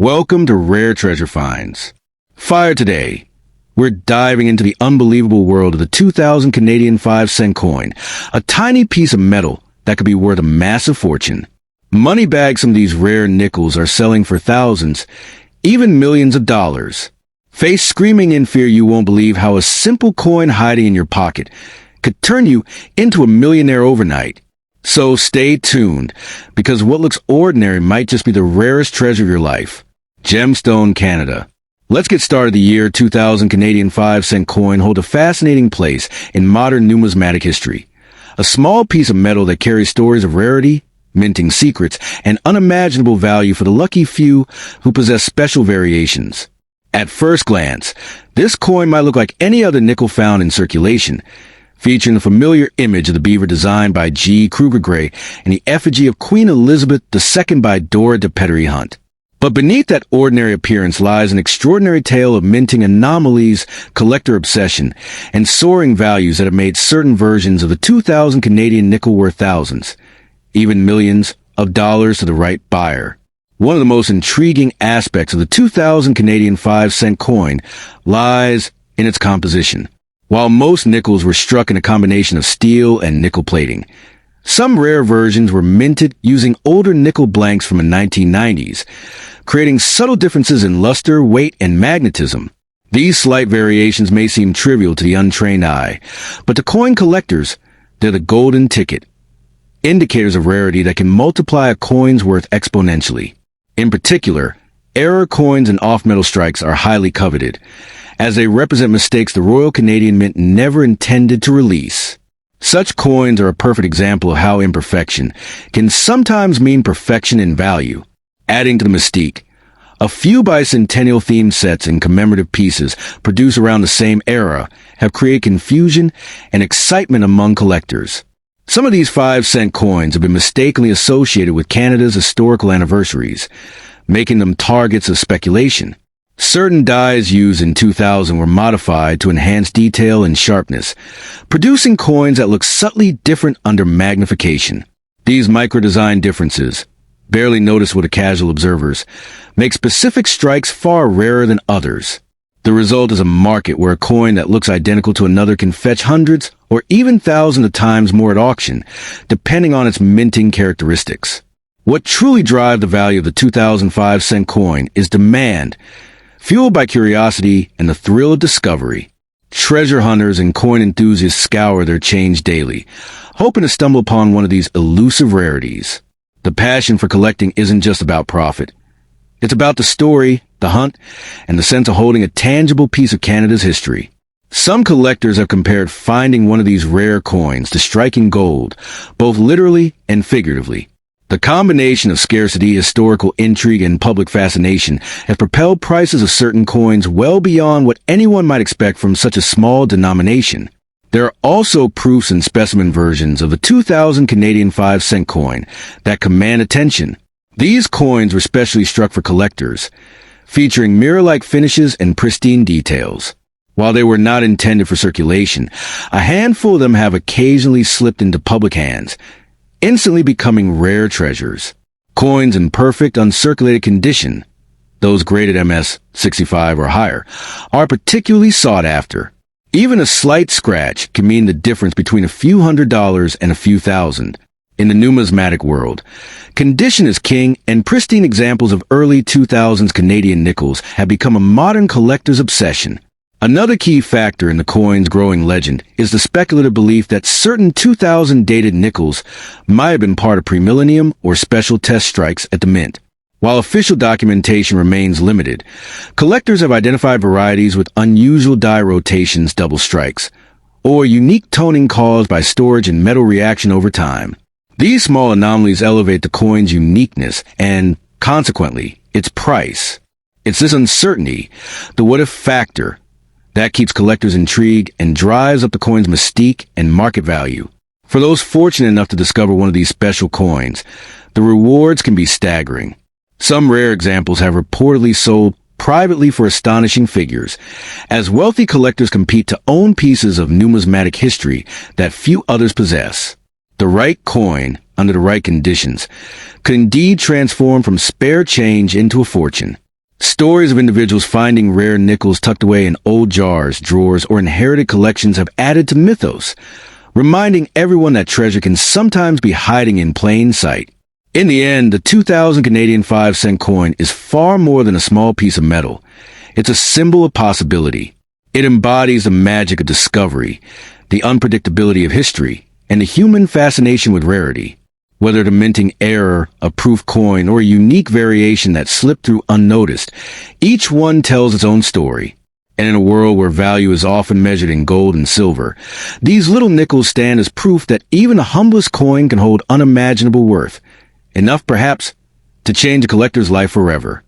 Welcome to Rare Treasure Finds. Fire today. We're diving into the unbelievable world of the 2000 Canadian 5-cent coin, a tiny piece of metal that could be worth a massive fortune. Money-bags, some of these rare nickels are selling for thousands, even millions of dollars. Face screaming in fear you won't believe how a simple coin hiding in your pocket could turn you into a millionaire overnight. So stay tuned, because what looks ordinary might just be the rarest treasure of your life. Gemstone, Canada. Let's get started. The year 2000 Canadian 5-cent coin hold a fascinating place in modern numismatic history. A small piece of metal that carries stories of rarity, minting secrets, and unimaginable value for the lucky few who possess special variations. At first glance, this coin might look like any other nickel found in circulation, featuring the familiar image of the beaver designed by G. Kruger Gray and the effigy of Queen Elizabeth II by Dora de Pettery Hunt. But beneath that ordinary appearance lies an extraordinary tale of minting anomalies, collector obsession, and soaring values that have made certain versions of the 2000 Canadian nickel worth thousands, even millions of dollars to the right buyer. One of the most intriguing aspects of the 2000 Canadian 5-cent coin lies in its composition. While most nickels were struck in a combination of steel and nickel plating, some rare versions were minted using older nickel blanks from the 1990s, creating subtle differences in luster, weight, and magnetism. These slight variations may seem trivial to the untrained eye, but to coin collectors, they're the golden ticket, indicators of rarity that can multiply a coin's worth exponentially. In particular, error coins and off-metal strikes are highly coveted, as they represent mistakes the Royal Canadian Mint never intended to release. Such coins are a perfect example of how imperfection can sometimes mean perfection in value. Adding to the mystique, a few bicentennial-themed sets and commemorative pieces produced around the same era have created confusion and excitement among collectors. Some of these 5-cent coins have been mistakenly associated with Canada's historical anniversaries, making them targets of speculation. Certain dies used in 2000 were modified to enhance detail and sharpness, producing coins that look subtly different under magnification. These micro-design differences, barely noticed with casual observers, make specific strikes far rarer than others. The result is a market where a coin that looks identical to another can fetch hundreds or even thousands of times more at auction, depending on its minting characteristics. What truly drives the value of the 2005-cent coin is demand, fueled by curiosity and the thrill of discovery. Treasure hunters and coin enthusiasts scour their change daily, hoping to stumble upon one of these elusive rarities. The passion for collecting isn't just about profit. It's about the story, the hunt, and the sense of holding a tangible piece of Canada's history. Some collectors have compared finding one of these rare coins to striking gold, both literally and figuratively. The combination of scarcity, historical intrigue, and public fascination have propelled prices of certain coins well beyond what anyone might expect from such a small denomination. There are also proofs and specimen versions of the 2000 Canadian 5-cent coin that command attention. These coins were specially struck for collectors, featuring mirror-like finishes and pristine details. While they were not intended for circulation, a handful of them have occasionally slipped into public hands, instantly becoming rare treasures. Coins in perfect, uncirculated condition, those graded MS 65 or higher, are particularly sought after. Even a slight scratch can mean the difference between a few $100s and a few thousand. In the numismatic world, condition is king, and pristine examples of early 2000s Canadian nickels have become a modern collector's obsession. Another key factor in the coin's growing legend is the speculative belief that certain 2000 dated nickels might have been part of premillennium or special test strikes at the mint. While official documentation remains limited, collectors have identified varieties with unusual die rotations, double strikes, or unique toning caused by storage and metal reaction over time. These small anomalies elevate the coin's uniqueness and, consequently, its price. It's this uncertainty, the what-if factor, that keeps collectors intrigued and drives up the coin's mystique and market value. For those fortunate enough to discover one of these special coins, the rewards can be staggering. Some rare examples have reportedly sold privately for astonishing figures, as wealthy collectors compete to own pieces of numismatic history that few others possess. The right coin, under the right conditions, could indeed transform from spare change into a fortune. Stories of individuals finding rare nickels tucked away in old jars, drawers, or inherited collections have added to mythos, reminding everyone that treasure can sometimes be hiding in plain sight. In the end, the 2000 Canadian 5-cent coin is far more than a small piece of metal. It's a symbol of possibility. It embodies the magic of discovery, the unpredictability of history, and the human fascination with rarity. Whether it's a minting error, a proof coin, or a unique variation that slipped through unnoticed, each one tells its own story. And in a world where value is often measured in gold and silver, these little nickels stand as proof that even the humblest coin can hold unimaginable worth. Enough, perhaps, to change a collector's life forever.